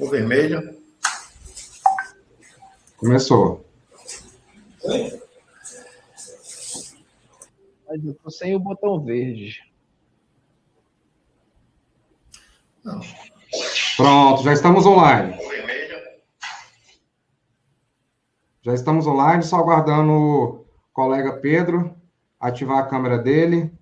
O vermelho. Começou. Mas eu tô sem o botão verde. Não. Pronto, já estamos online. O vermelho. Já estamos online, só aguardando o colega Pedro ativar a câmera dele.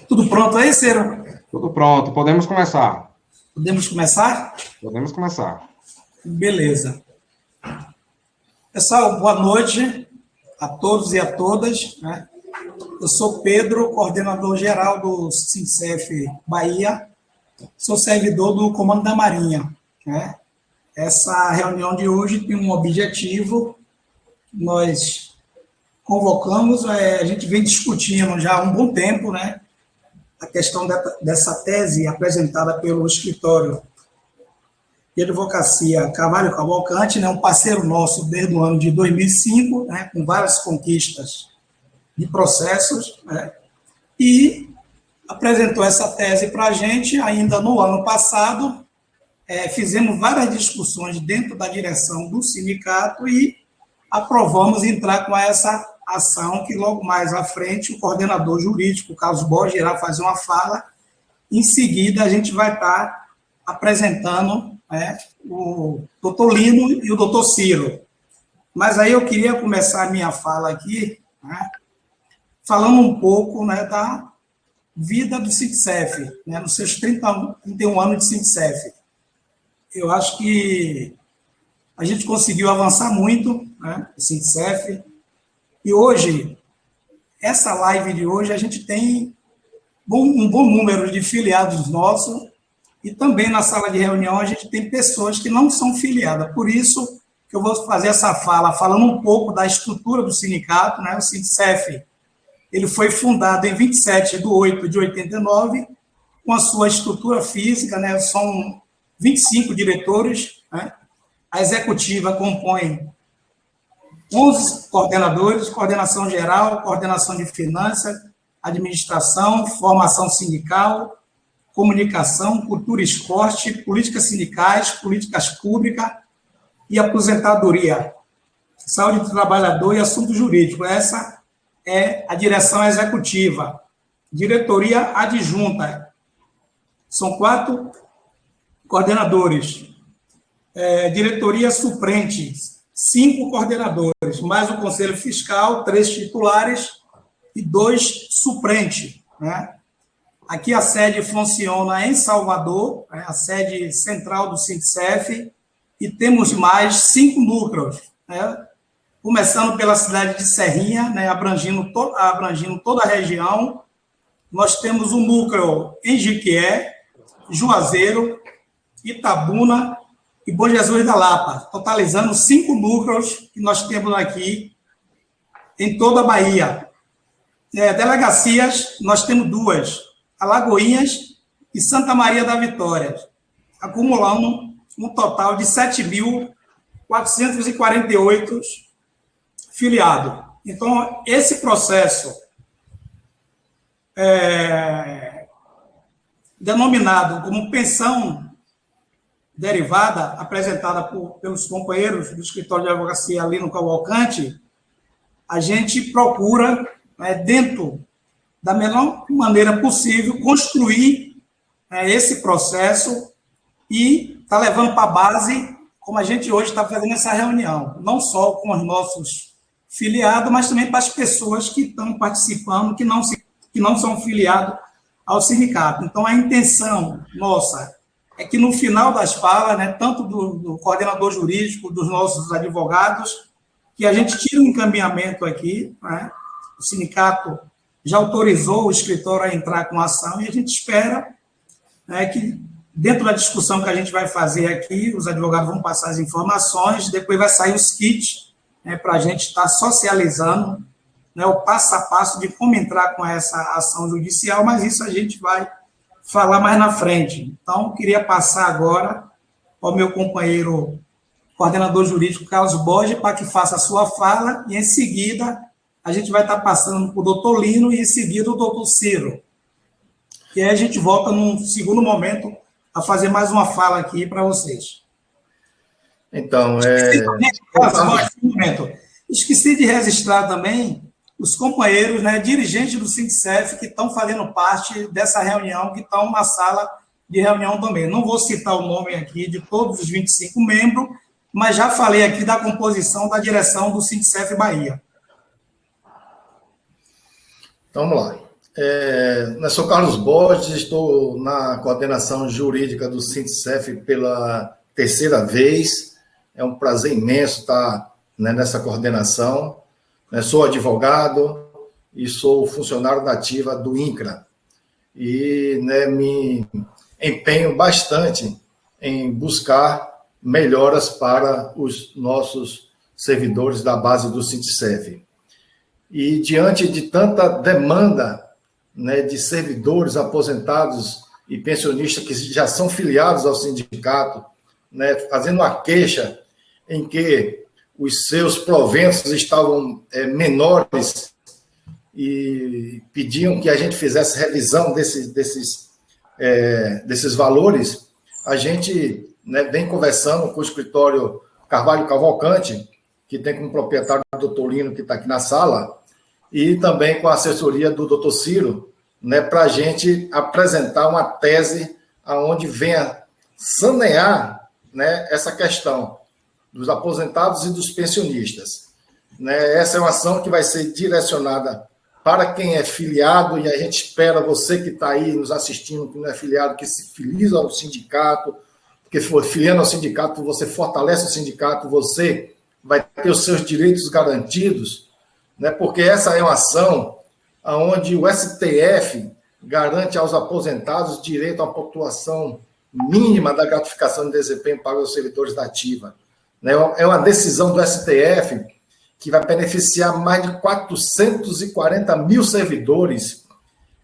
Tudo pronto aí, Ciro? Tudo pronto, podemos começar. Podemos começar? Podemos começar. Beleza. Pessoal, boa noite a todos e a todas, né? Eu sou Pedro, coordenador geral do SINCEF Bahia, sou servidor do Comando da Marinha, né? Essa reunião de hoje tem um objetivo, nós convocamos, a gente vem discutindo já há um bom tempo, né? A questão dessa tese apresentada pelo escritório de advocacia Carvalho Cavalcante, né, um parceiro nosso desde o ano de 2005, né, com várias conquistas de processos, né, e apresentou essa tese para a gente ainda no ano passado. Fizemos várias discussões dentro da direção do sindicato e aprovamos entrar com essa ação que logo mais à frente o coordenador jurídico, Carlos Borges, irá fazer uma fala. Em seguida, a gente vai estar apresentando, né, o doutor Lino e o doutor Ciro. Mas aí eu queria começar a minha fala aqui, né, falando um pouco, né, da vida do SINCEF, né, nos seus 31 anos de SINCEF. Eu acho que a gente conseguiu avançar muito, né, o SINCEF, e hoje, essa live de hoje, a gente tem um bom número de filiados nossos, e também na sala de reunião a gente tem pessoas que não são filiadas. Por isso que eu vou fazer essa fala, falando um pouco da estrutura do sindicato, né? O SINCEF, ele foi fundado em 27/8/89, com a sua estrutura física, né? São 25 diretores, né? A executiva compõe 11 coordenadores, coordenação geral, coordenação de finanças, administração, formação sindical, comunicação, cultura e esporte, políticas sindicais, políticas públicas e aposentadoria, saúde do trabalhador e assunto jurídico. Essa é a direção executiva. Diretoria adjunta. São 4 coordenadores. Diretoria suplente, 5 coordenadores, mais o Conselho Fiscal, 3 titulares e 2 suplentes, né? Aqui a sede funciona em Salvador, né, a sede central do SINCEF, e temos mais 5 núcleos, né, começando pela cidade de Serrinha, né, abrangindo toda a região. Nós temos um núcleo em Jequié, Juazeiro, Itabuna e Bom Jesus da Lapa, totalizando 5 núcleos que nós temos aqui em toda a Bahia. Delegacias, nós temos 2, Alagoinhas e Santa Maria da Vitória, acumulando um total de 7.448 filiados. Então, esse processo denominado como pensão derivada, apresentada pelos companheiros do escritório de advocacia ali no Cavalcante, a gente procura, dentro da melhor maneira possível, construir esse processo e está levando para a base, como a gente hoje está fazendo essa reunião, não só com os nossos filiados, mas também para as pessoas que estão participando, que não são filiados ao sindicato. Então, a intenção nossa é que, no final das falas, né, tanto do coordenador jurídico, dos nossos advogados, que a gente tire um encaminhamento aqui, né? O sindicato já autorizou o escritório a entrar com a ação e a gente espera, né, que, dentro da discussão que a gente vai fazer aqui, os advogados vão passar as informações, depois vai sair os kits, né, para a gente estar socializando, né, o passo a passo de como entrar com essa ação judicial, mas isso a gente vai falar mais na frente. Então, queria passar agora ao meu companheiro coordenador jurídico, Carlos Borges, para que faça a sua fala, e em seguida a gente vai estar passando para o doutor Lino e em seguida o doutor Ciro. E aí a gente volta num segundo momento a fazer mais uma fala aqui para vocês. Então, Esqueci de registrar também os companheiros, né, dirigentes do SINCEF que estão fazendo parte dessa reunião, que estão na sala de reunião também. Não vou citar o nome aqui de todos os 25 membros, mas já falei aqui da composição da direção do SINCEF Bahia. Então, vamos lá. Eu sou Carlos Borges, estou na coordenação jurídica do SINCEF pela terceira vez. É um prazer imenso estar, né, nessa coordenação. Sou advogado e sou funcionário da ativa do INCRA. E, né, me empenho bastante em buscar melhoras para os nossos servidores da base do SINCEF. E, diante de tanta demanda, né, de servidores aposentados e pensionistas que já são filiados ao sindicato, né, fazendo uma queixa em que os seus proventos estavam menores e pediam que a gente fizesse revisão desses valores, a gente, né, vem conversando com o escritório Carvalho Cavalcante, que tem como proprietário o doutor Lino, que está aqui na sala, e também com a assessoria do doutor Ciro, né, para a gente apresentar uma tese onde venha sanear, né, essa questão dos aposentados e dos pensionistas. Né, essa é uma ação que vai ser direcionada para quem é filiado, e a gente espera você que está aí nos assistindo, que não é filiado, que se filize ao sindicato, porque filiando ao sindicato, você fortalece o sindicato, você vai ter os seus direitos garantidos, né, porque essa é uma ação onde o STF garante aos aposentados direito à pontuação mínima da gratificação de desempenho para os servidores da ativa. É uma decisão do STF que vai beneficiar mais de 440 mil servidores,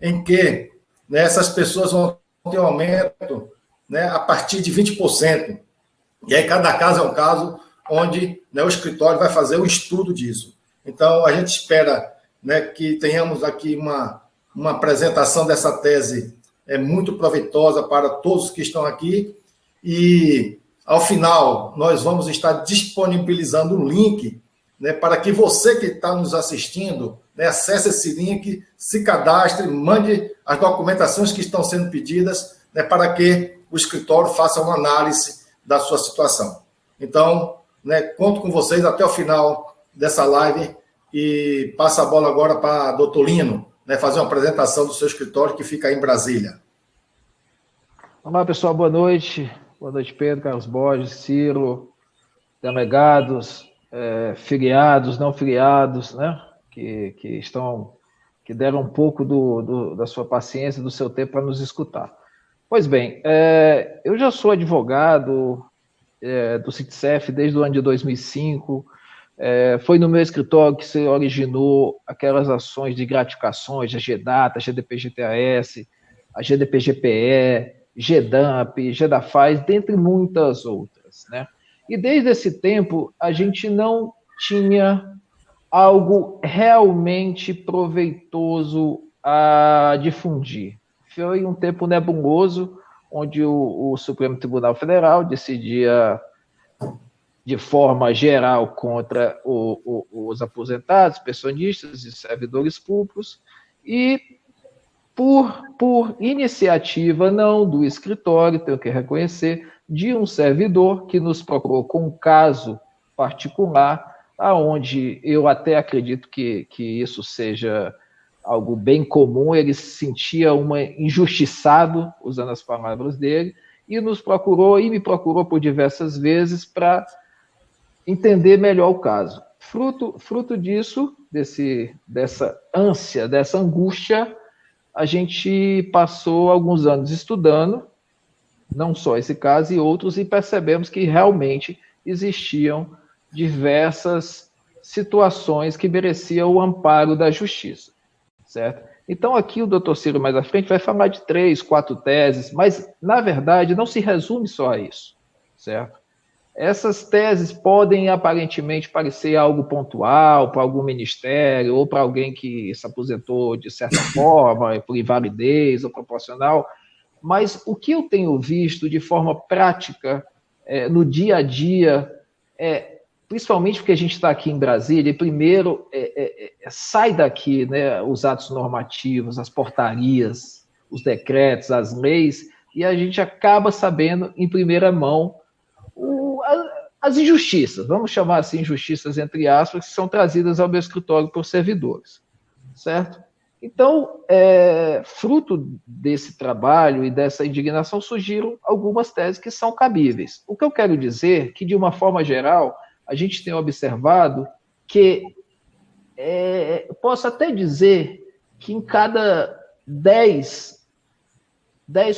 em que, né, essas pessoas vão ter um aumento, né, a partir de 20%. E aí cada caso é um caso onde, né, o escritório vai fazer o estudo disso. Então, a gente espera, né, que tenhamos aqui uma apresentação dessa tese muito proveitosa para todos que estão aqui, e ao final, nós vamos estar disponibilizando um link, né, para que você que está nos assistindo, né, acesse esse link, se cadastre, mande as documentações que estão sendo pedidas, né, para que o escritório faça uma análise da sua situação. Então, né, conto com vocês até o final dessa live e passo a bola agora para o doutor Lino, né, fazer uma apresentação do seu escritório que fica aí em Brasília. Olá, pessoal, boa noite. Boa noite, Pedro, Carlos Borges, Ciro, delegados, filiados, não filiados, né, que deram um pouco da sua paciência, do seu tempo para nos escutar. Pois bem, eu já sou advogado do SINCEF desde o ano de 2005, foi no meu escritório que se originou aquelas ações de gratificações, a GDATA, a GDP-GTAS, a GDP-GPE, GEDAMP, GEDAFAS, dentre muitas outras, né? E desde esse tempo, a gente não tinha algo realmente proveitoso a difundir. Foi um tempo nebuloso, onde o Supremo Tribunal Federal decidia de forma geral contra os aposentados, pensionistas e servidores públicos, e por iniciativa, não do escritório, tenho que reconhecer, de um servidor que nos procurou com um caso particular, aonde eu até acredito que isso seja algo bem comum, ele se sentia injustiçado, usando as palavras dele, e nos procurou, e me procurou por diversas vezes para entender melhor o caso. Fruto disso, dessa ânsia, dessa angústia, a gente passou alguns anos estudando, não só esse caso e outros, e percebemos que realmente existiam diversas situações que mereciam o amparo da justiça. certo? Então, aqui o doutor Ciro, mais à frente, vai falar de 3, 4 teses, mas, na verdade, não se resume só a isso, certo? Essas teses podem, aparentemente, parecer algo pontual para algum ministério ou para alguém que se aposentou de certa forma, por invalidez ou proporcional, mas o que eu tenho visto de forma prática, no dia a dia, principalmente porque a gente está aqui em Brasília, e primeiro sai daqui, né, os atos normativos, as portarias, os decretos, as leis, e a gente acaba sabendo em primeira mão as injustiças, vamos chamar assim, injustiças entre aspas, que são trazidas ao meu escritório por servidores, certo? Então, fruto desse trabalho e dessa indignação, surgiram algumas teses que são cabíveis. O que eu quero dizer é que, de uma forma geral, a gente tem observado que, posso até dizer que em cada 10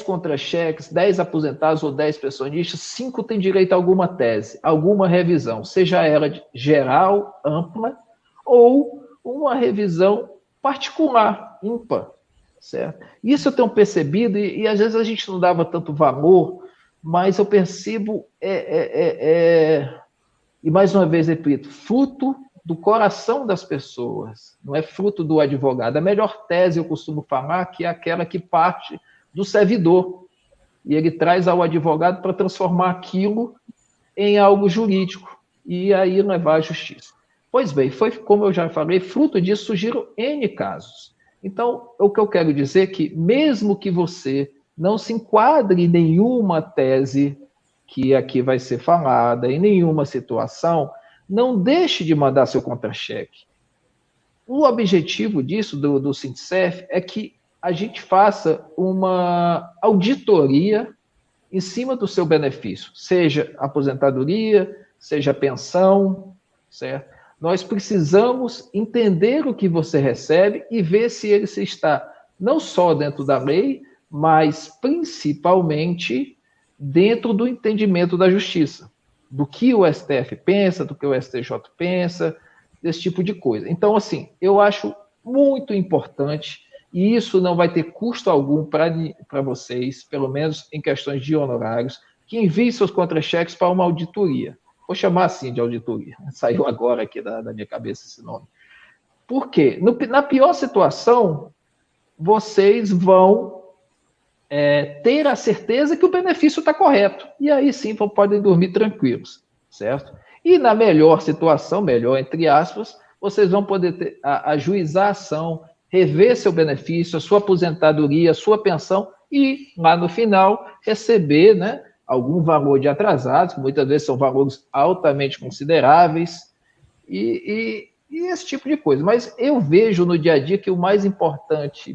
contra-cheques, 10 aposentados ou 10 pensionistas, 5 têm direito a alguma tese, alguma revisão, seja ela geral, ampla, ou uma revisão particular, ímpar, certo? Isso eu tenho percebido, e às vezes a gente não dava tanto valor, mas eu percebo, e mais uma vez repito, fruto do coração das pessoas, não é fruto do advogado. A melhor tese, eu costumo falar, que é aquela que parte do servidor, e ele traz ao advogado para transformar aquilo em algo jurídico, e aí levar à justiça. Pois bem, foi, como eu já falei, fruto disso surgiram N casos. Então, o que eu quero dizer é que, mesmo que você não se enquadre em nenhuma tese que aqui vai ser falada, em nenhuma situação, não deixe de mandar seu contra-cheque. O objetivo disso, do Sintcef, é que a gente faça uma auditoria em cima do seu benefício, seja aposentadoria, seja pensão, certo? Nós precisamos entender o que você recebe e ver se ele está não só dentro da lei, mas principalmente dentro do entendimento da justiça, do que o STF pensa, do que o STJ pensa, desse tipo de coisa. Então, assim, eu acho muito importante, e isso não vai ter custo algum para vocês, pelo menos em questões de honorários, que enviem seus contra-cheques para uma auditoria. Vou chamar assim de auditoria. Saiu agora aqui da minha cabeça esse nome. Por quê? Na pior situação, vocês vão ter a certeza que o benefício está correto. E aí sim podem dormir tranquilos, certo? E na melhor situação, melhor entre aspas, vocês vão poder ajuizar a ação, rever seu benefício, a sua aposentadoria, a sua pensão, e lá no final receber, né, algum valor de atrasados, que muitas vezes são valores altamente consideráveis, e esse tipo de coisa. Mas eu vejo no dia a dia que o mais importante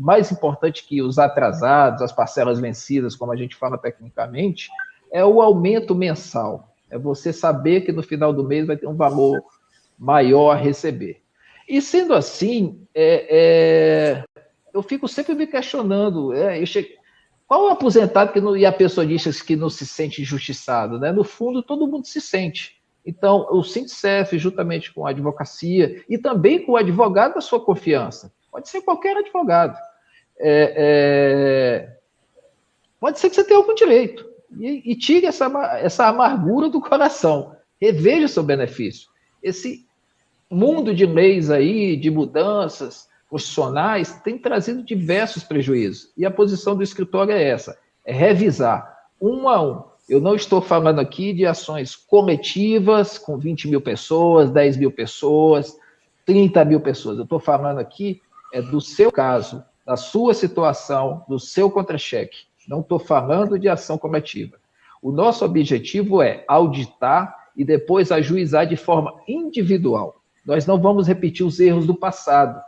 que os atrasados, as parcelas vencidas, como a gente fala tecnicamente, é o aumento mensal. É você saber que no final do mês vai ter um valor maior a receber. E sendo assim, eu fico sempre me questionando, qual é o aposentado e a pessoa diz que não se sente injustiçado, né? No fundo, todo mundo se sente. Então, o Sintcef, juntamente com a advocacia, e também com o advogado da sua confiança, pode ser qualquer advogado, pode ser que você tenha algum direito, e tire essa amargura do coração, reveja seu benefício. Esse mundo de leis aí, de mudanças constitucionais, tem trazido diversos prejuízos, e a posição do escritório é essa, é revisar um a um. Eu não estou falando aqui de ações coletivas com 20 mil pessoas, 10 mil pessoas, 30 mil pessoas. Eu estou falando aqui do seu caso, da sua situação, do seu contra-cheque. Não estou falando de ação coletiva. O nosso objetivo é auditar e depois ajuizar de forma individual. Nós não vamos repetir os erros do passado,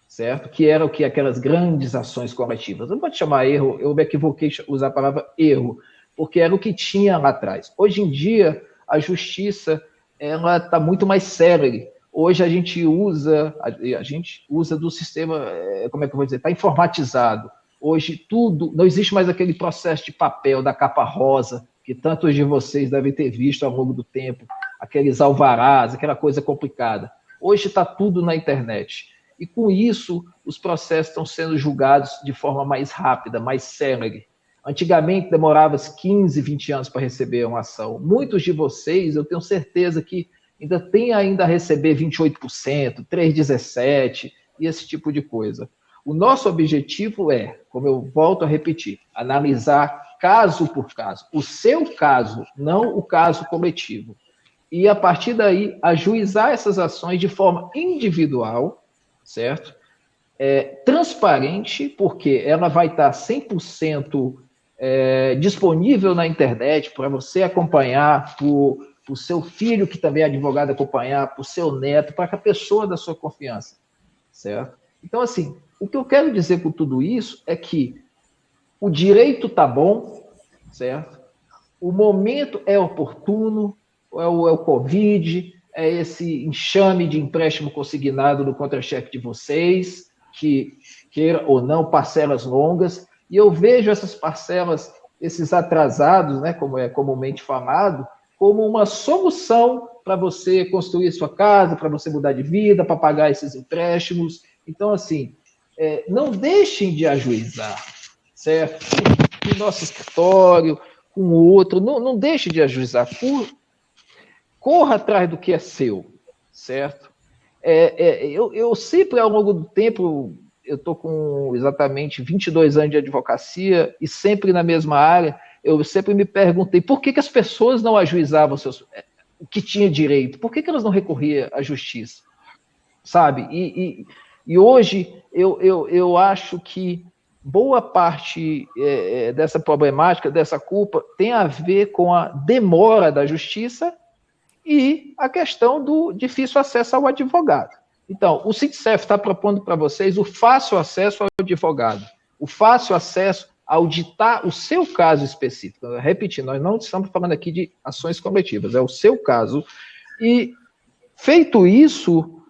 certo? Que eram aquelas grandes ações coletivas. Eu não vou te chamar erro, eu me equivoquei usar a palavra erro, porque era o que tinha lá atrás. Hoje em dia, a justiça está muito mais célere. Hoje a gente usa do sistema, como é que eu vou dizer, está informatizado. Hoje tudo, não existe mais aquele processo de papel da capa rosa, que tantos de vocês devem ter visto ao longo do tempo, aqueles alvarás, aquela coisa complicada. Hoje está tudo na internet. e com isso os processos estão sendo julgados de forma mais rápida, mais célere. Antigamente demorava 15, 20 anos para receber uma ação. Muitos de vocês, eu tenho certeza que ainda tem a receber 28%, 3,17% e esse tipo de coisa. O nosso objetivo é, como eu volto a repetir, analisar caso por caso, o seu caso, não o caso coletivo. E, a partir daí, ajuizar essas ações de forma individual, certo? Transparente, porque ela vai estar 100% disponível na internet para você acompanhar, para o seu filho, que também é advogado, acompanhar, para o seu neto, para a pessoa da sua confiança, certo? Então, assim, o que eu quero dizer com tudo isso é que o direito está bom, certo? O momento é oportuno, é o Covid, é esse enxame de empréstimo consignado no contra-cheque de vocês, que queira ou não, parcelas longas, e eu vejo essas parcelas, esses atrasados, né, como é comumente falado, como uma solução para você construir sua casa, para você mudar de vida, para pagar esses empréstimos. Então, assim, não deixem de ajuizar, certo? No nosso escritório, com o outro, não deixe de ajuizar. Corra atrás do que é seu, certo? Eu sempre, ao longo do tempo, eu estou com exatamente 22 anos de advocacia e sempre na mesma área, eu sempre me perguntei por que as pessoas não ajuizavam o que tinha direito, por que elas não recorriam à justiça, sabe? E hoje eu acho que boa parte dessa problemática, dessa culpa, tem a ver com a demora da justiça e a questão do difícil acesso ao advogado. Então, o SINCEF está propondo para vocês o fácil acesso ao advogado, o fácil acesso a auditar o seu caso específico. Repetindo, nós não estamos falando aqui de ações coletivas, é o seu caso. E, feito isso,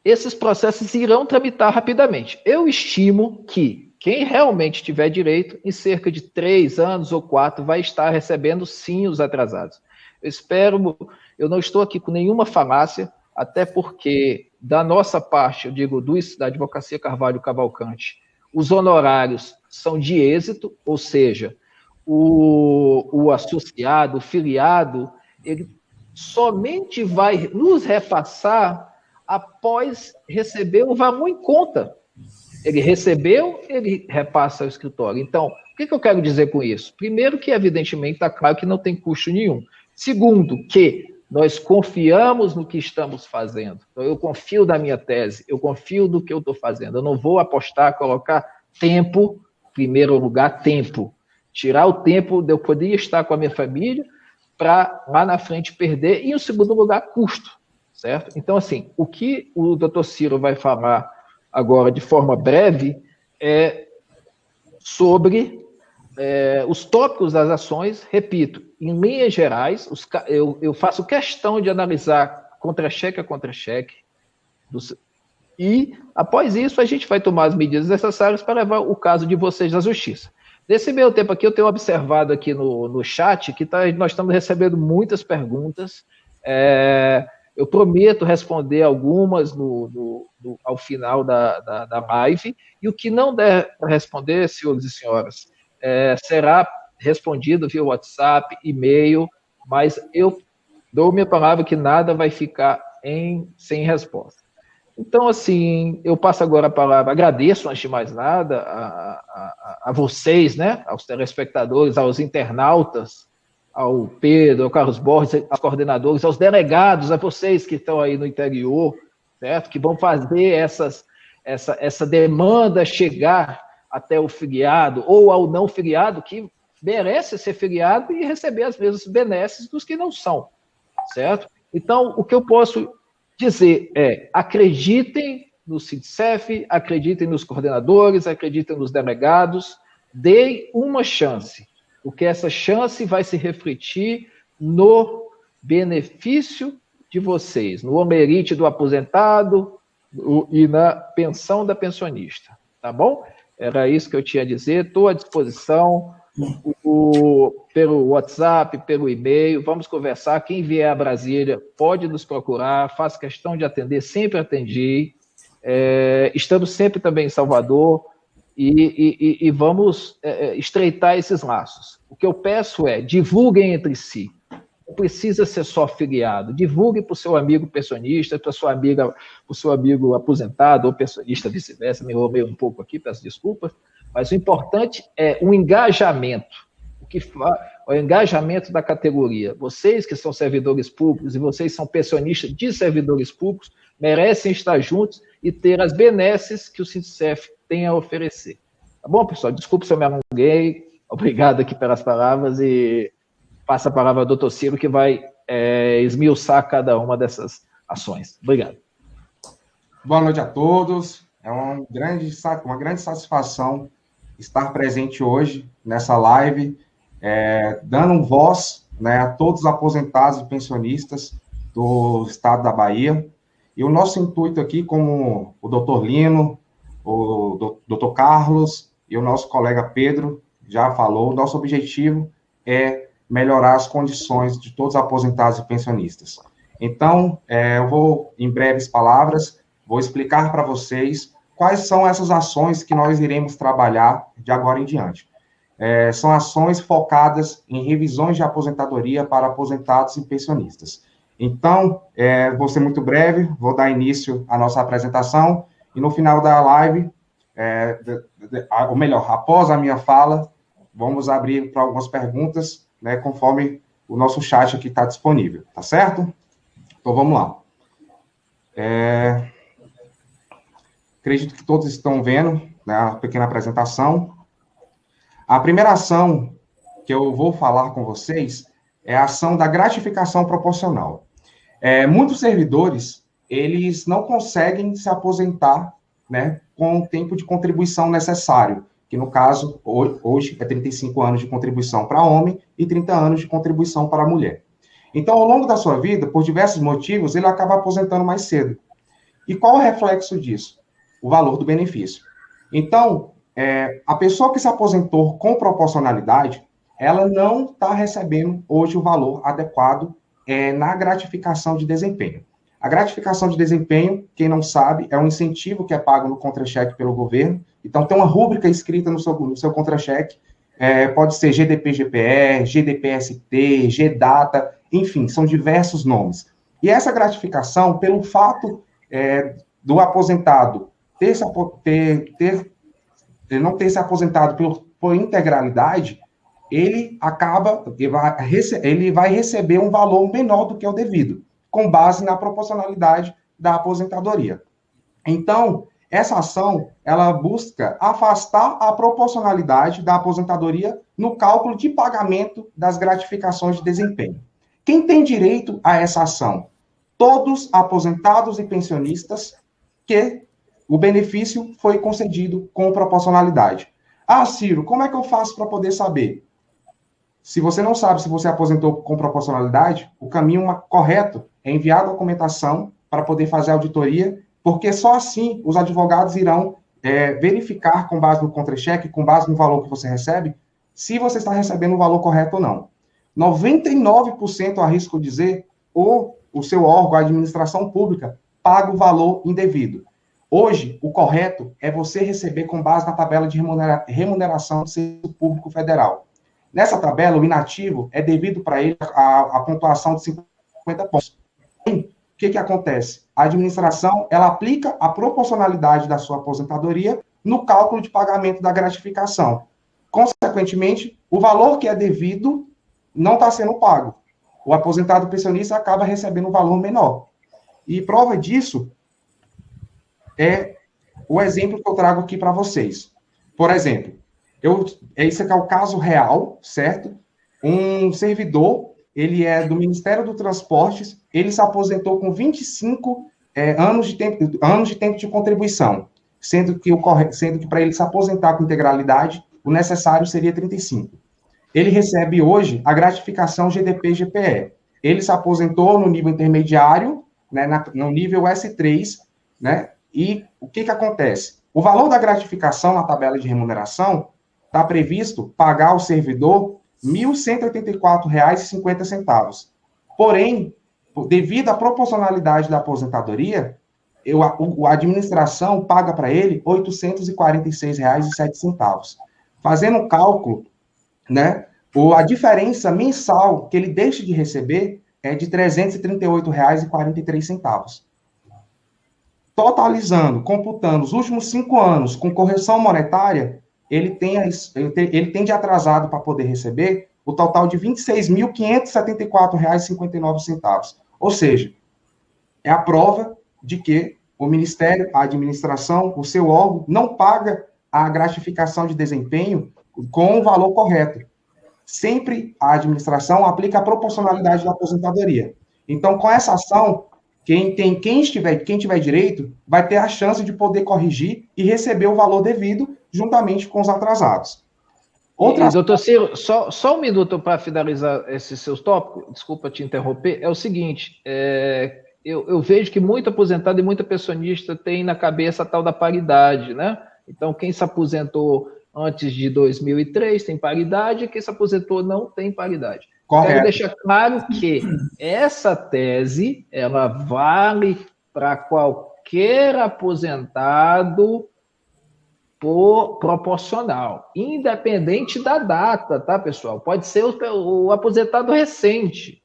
esses processos irão tramitar rapidamente. Eu estimo que quem realmente tiver direito, em cerca de 3 anos ou 4, vai estar recebendo, sim, os atrasados. Eu não estou aqui com nenhuma falácia, até porque, da nossa parte, eu digo, da Advocacia Carvalho Cavalcante, os honorários são de êxito, ou seja, o associado, o filiado, ele somente vai nos repassar após receber o valor em conta. Ele recebeu, ele repassa ao escritório. Então, o que eu quero dizer com isso? Primeiro que, evidentemente, está claro que não tem custo nenhum. Segundo, que nós confiamos no que estamos fazendo. Então, eu confio na minha tese, eu confio no que eu estou fazendo. Eu não vou apostar, colocar tempo, em primeiro lugar, tempo. Tirar o tempo de eu poder estar com a minha família para, lá na frente, perder. E, em segundo lugar, custo, certo? Então, assim, o que o doutor Ciro vai falar agora, de forma breve, é sobre os tópicos das ações. Repito, em linhas gerais, eu faço questão de analisar contra-cheque a contra-cheque, e, após isso, a gente vai tomar as medidas necessárias para levar o caso de vocês à justiça. Nesse meio tempo aqui, eu tenho observado aqui no chat que nós estamos recebendo muitas perguntas. Eu prometo responder algumas ao final da live, e o que não der para responder, senhores e senhoras, será respondido via WhatsApp, e-mail, mas eu dou minha palavra que nada vai ficar sem resposta. Então, assim, eu passo agora a palavra, agradeço, antes de mais nada, a vocês, né, aos telespectadores, aos internautas, ao Pedro, ao Carlos Borges, aos coordenadores, aos delegados, a vocês que estão aí no interior, certo? Que vão fazer essa demanda chegar até o filiado ou ao não filiado, que merece ser filiado e receber as mesmas benesses dos que não são, certo? Então, o que eu posso dizer é: acreditem no SINCEF, acreditem nos coordenadores, acreditem nos delegados, deem uma chance, porque essa chance vai se refletir no benefício de vocês, no homerite do aposentado e na pensão da pensionista, tá bom? Era isso que eu tinha a dizer, estou à disposição pelo WhatsApp, pelo e-mail, vamos conversar. Quem vier a Brasília pode nos procurar, faço questão de atender, sempre atendi, Estamos sempre também em Salvador e vamos estreitar esses laços. O que eu peço é, divulguem entre si. Não precisa ser só filiado. Divulgue para o seu amigo pensionista, para sua amiga, para o seu amigo aposentado ou pensionista, vice-versa. Me enrolei um pouco aqui, peço desculpas. Mas o importante é o engajamento. O engajamento da categoria. Vocês que são servidores públicos e vocês são pensionistas de servidores públicos merecem estar juntos e ter as benesses que o Sindicef tem a oferecer. Tá bom, pessoal? Desculpe se eu me alonguei. Obrigado aqui pelas palavras e passa a palavra ao doutor Ciro, que vai esmiuçar cada uma dessas ações. Obrigado. Boa noite a todos. É uma grande satisfação estar presente hoje nessa live, dando voz, né, a todos os aposentados e pensionistas do estado da Bahia. E o nosso intuito aqui, como o doutor Lino, o doutor Carlos e o nosso colega Pedro já falou, o nosso objetivo é melhorar as condições de todos os aposentados e pensionistas. Então, eu vou, em breves palavras, vou explicar para vocês quais são essas ações que nós iremos trabalhar de agora em diante. São ações focadas em revisões de aposentadoria para aposentados e pensionistas. Então, vou ser muito breve, vou dar início à nossa apresentação, e no final da live, ou melhor, após a minha fala, vamos abrir para algumas perguntas, né, conforme o nosso chat aqui está disponível, tá certo? Então, vamos lá. Acredito que todos estão vendo, né, a pequena apresentação. A primeira ação que eu vou falar com vocês é a ação da gratificação proporcional. Muitos servidores, eles não conseguem se aposentar, né, com o tempo de contribuição necessário, que no caso, hoje, é 35 anos de contribuição para homem e 30 anos de contribuição para mulher. Então, ao longo da sua vida, por diversos motivos, ele acaba aposentando mais cedo. E qual é o reflexo disso? O valor do benefício. Então, a pessoa que se aposentou com proporcionalidade, ela não está recebendo hoje o valor adequado na gratificação de desempenho. A gratificação de desempenho, quem não sabe, é um incentivo que é pago no contra-cheque pelo governo. Então, tem uma rúbrica escrita no seu contra-cheque, pode ser GDP-GPE, GDP-ST, GDATA, enfim, são diversos nomes. E essa gratificação, pelo fato do aposentado não ter se aposentado por integralidade, ele vai receber um valor menor do que o devido, com base na proporcionalidade da aposentadoria. Então, essa ação, ela busca afastar a proporcionalidade da aposentadoria no cálculo de pagamento das gratificações de desempenho. Quem tem direito a essa ação? Todos aposentados e pensionistas que o benefício foi concedido com proporcionalidade. Ah, Ciro, como é que eu faço para poder saber? Se você não sabe se você aposentou com proporcionalidade, o caminho correto é enviar a documentação para poder fazer a auditoria, porque só assim os advogados irão verificar com base no contra-cheque, com base no valor que você recebe, se você está recebendo o valor correto ou não. 99%, arrisco dizer, o seu órgão, a administração pública, paga o valor indevido. Hoje, o correto é você receber com base na tabela de remuneração do Serviço Público Federal. Nessa tabela, o inativo é devido para ele a pontuação de 50 pontos. O que acontece? A administração, ela aplica a proporcionalidade da sua aposentadoria no cálculo de pagamento da gratificação. Consequentemente, o valor que é devido não está sendo pago. O aposentado pensionista acaba recebendo um valor menor. E prova disso é o exemplo que eu trago aqui para vocês. Por exemplo, esse aqui é o caso real, certo? Um servidor, ele é do Ministério dos Transportes, ele se aposentou com 25 anos de tempo de contribuição, sendo que para ele se aposentar com integralidade, o necessário seria 35. Ele recebe hoje a gratificação GDP-GPE. Ele se aposentou no nível intermediário, né, no nível S3, né? E o que acontece? O valor da gratificação na tabela de remuneração está previsto pagar ao servidor R$ 1.184,50. Porém, devido à proporcionalidade da aposentadoria, a administração paga para ele R$ 846,07. Fazendo o cálculo, né, a diferença mensal que ele deixa de receber é de R$ 338,43. Totalizando, computando os últimos 5 anos com correção monetária, ele tem de atrasado para poder receber o total de R$ 26.574,59. Ou seja, é a prova de que o Ministério, a administração, o seu órgão, não paga a gratificação de desempenho com o valor correto. Sempre a administração aplica a proporcionalidade da aposentadoria. Então, com essa ação, quem tiver direito vai ter a chance de poder corrigir e receber o valor devido juntamente com os atrasados. Doutor Ciro, só um minuto para finalizar esse seu tópico, desculpa te interromper, é o seguinte, eu vejo que muito aposentado e muita pensionista tem na cabeça a tal da paridade, né? Então, quem se aposentou antes de 2003 tem paridade, e quem se aposentou não tem paridade. Correto. Quero deixar claro que essa tese, ela vale para qualquer aposentado proporcional, independente da data, tá, pessoal? Pode ser o aposentado recente,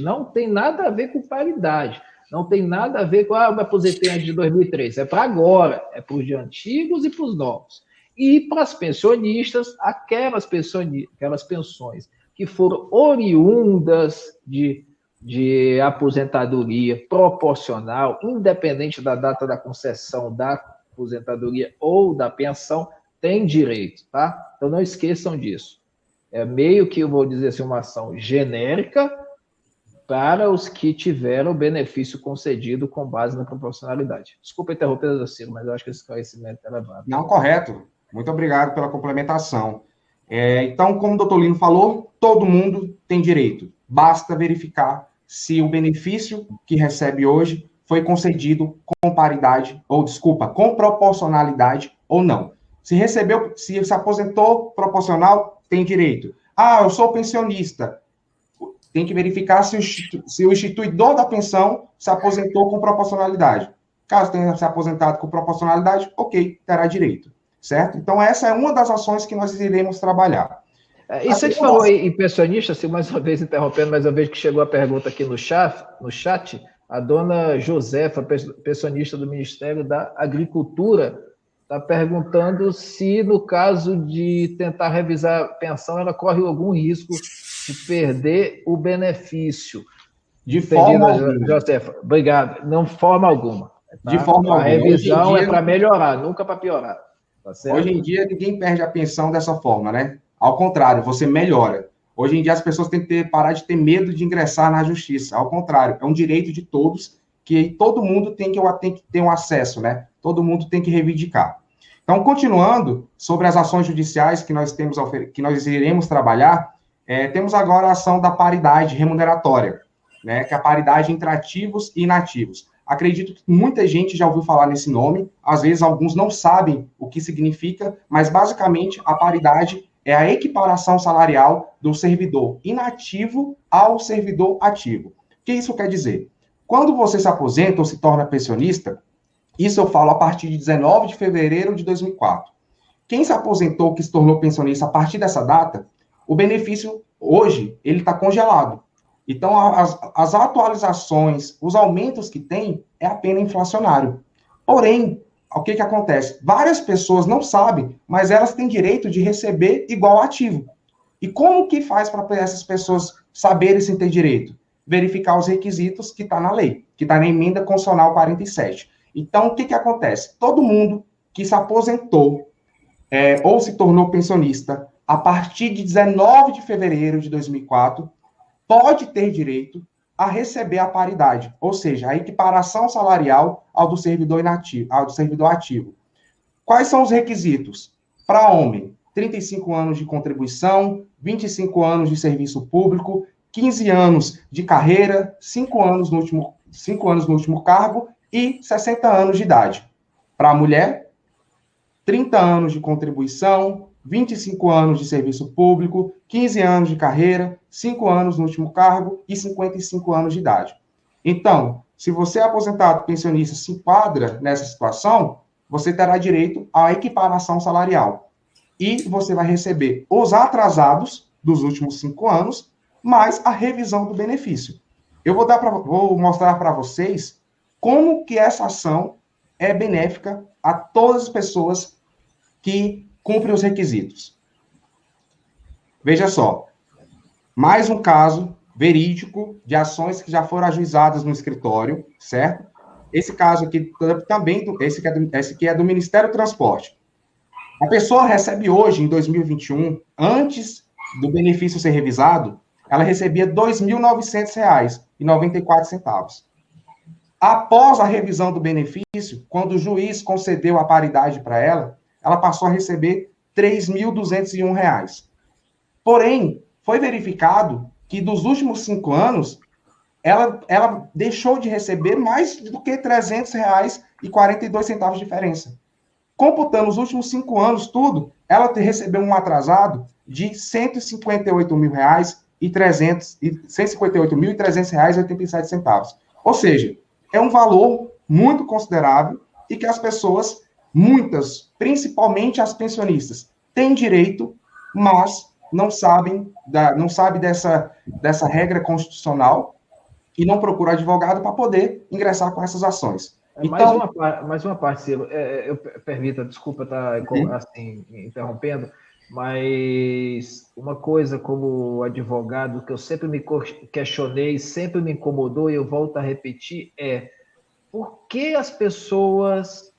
não tem nada a ver com paridade, não tem nada a ver com, eu me aposentei antes de 2003, é para agora, é para os antigos e para os novos. E para as pensionistas, aquelas pensões que foram oriundas de aposentadoria proporcional, independente da data da concessão da aposentadoria ou da pensão, tem direito, tá? Então não esqueçam disso. É meio que, eu vou dizer assim, uma ação genérica para os que tiveram o benefício concedido com base na proporcionalidade. Desculpa interromper, doutor Ciro, mas eu acho que esse conhecimento é elevado. Não, correto. Muito obrigado pela complementação. Então, como o doutor Lino falou, todo mundo tem direito. Basta verificar se o benefício que recebe hoje foi concedido com paridade, com proporcionalidade ou não. Se se aposentou proporcional, tem direito. Eu sou pensionista. Tem que verificar se o instituidor da pensão se aposentou com proporcionalidade. Caso tenha se aposentado com proporcionalidade, ok, terá direito. Certo? Então, essa é uma das ações que nós iremos trabalhar. E você falou em pensionista, assim, mais uma vez interrompendo, mas eu vejo que chegou a pergunta aqui no chat, a dona Josefa, pensionista do Ministério da Agricultura, está perguntando se, no caso de tentar revisar a pensão, ela corre algum risco de perder o benefício. De forma alguma. Josefa, obrigado. Não, forma alguma. Tá? De forma alguma. A revisão é para melhorar, nunca para piorar. Tá certo? Hoje em dia, ninguém perde a pensão dessa forma, né? Ao contrário, você melhora. Hoje em dia, as pessoas têm que parar de ter medo de ingressar na justiça. Ao contrário, é um direito de todos, que todo mundo tem que ter um acesso, né? Todo mundo tem que reivindicar. Então, continuando sobre as ações judiciais que nós iremos trabalhar, temos agora a ação da paridade remuneratória, né? Que é a paridade entre ativos e inativos. Acredito que muita gente já ouviu falar nesse nome, às vezes alguns não sabem o que significa, mas basicamente a paridade é a equiparação salarial do servidor inativo ao servidor ativo. O que isso quer dizer? Quando você se aposenta ou se torna pensionista, isso eu falo a partir de 19 de fevereiro de 2004. Quem se aposentou, que se tornou pensionista a partir dessa data, o benefício hoje, ele está congelado. Então, as atualizações, os aumentos que tem, é apenas inflacionário. Porém, o que acontece? Várias pessoas não sabem, mas elas têm direito de receber igual ativo. E como que faz para essas pessoas saberem se ter direito? Verificar os requisitos que está na lei, que está na emenda constitucional 47. Então, o que acontece? Todo mundo que se aposentou ou se tornou pensionista a partir de 19 de fevereiro de 2004, pode ter direito a receber a paridade, ou seja, a equiparação salarial ao do servidor inativo, ao do servidor ativo. Quais são os requisitos? Para homem, 35 anos de contribuição, 25 anos de serviço público, 15 anos de carreira, 5 anos no último cargo e 60 anos de idade. Para a mulher, 30 anos de contribuição, 25 anos de serviço público, 15 anos de carreira, 5 anos no último cargo e 55 anos de idade. Então, se você é aposentado pensionista se enquadra nessa situação, você terá direito à equiparação salarial. E você vai receber os atrasados dos últimos 5 anos, mais a revisão do benefício. Eu vou mostrar para vocês como que essa ação é benéfica a todas as pessoas que cumprem os requisitos. Veja só, mais um caso verídico de ações que já foram ajuizadas no escritório, certo? Esse caso aqui também, esse aqui é do Ministério do Transporte. A pessoa recebe hoje, em 2021, antes do benefício ser revisado, ela recebia R$ 2.900,94. Após a revisão do benefício, quando o juiz concedeu a paridade para ela, ela passou a receber R$ 3.201. Porém, foi verificado que dos últimos 5 anos, ela deixou de receber mais do que R$ 300,42 de diferença. Computando os últimos 5 anos tudo, ela recebeu um atrasado de R$ 158.300,87. Ou seja, é um valor muito considerável e que as pessoas, muitas, principalmente as pensionistas, têm direito, mas não sabem dessa regra constitucional e não procuram advogado para poder ingressar com essas ações. Então, mais uma parte, Ciro. Permita, desculpa estar assim, interrompendo, mas uma coisa como advogado que eu sempre me questionei, sempre me incomodou, e eu volto a repetir, é por que as pessoas,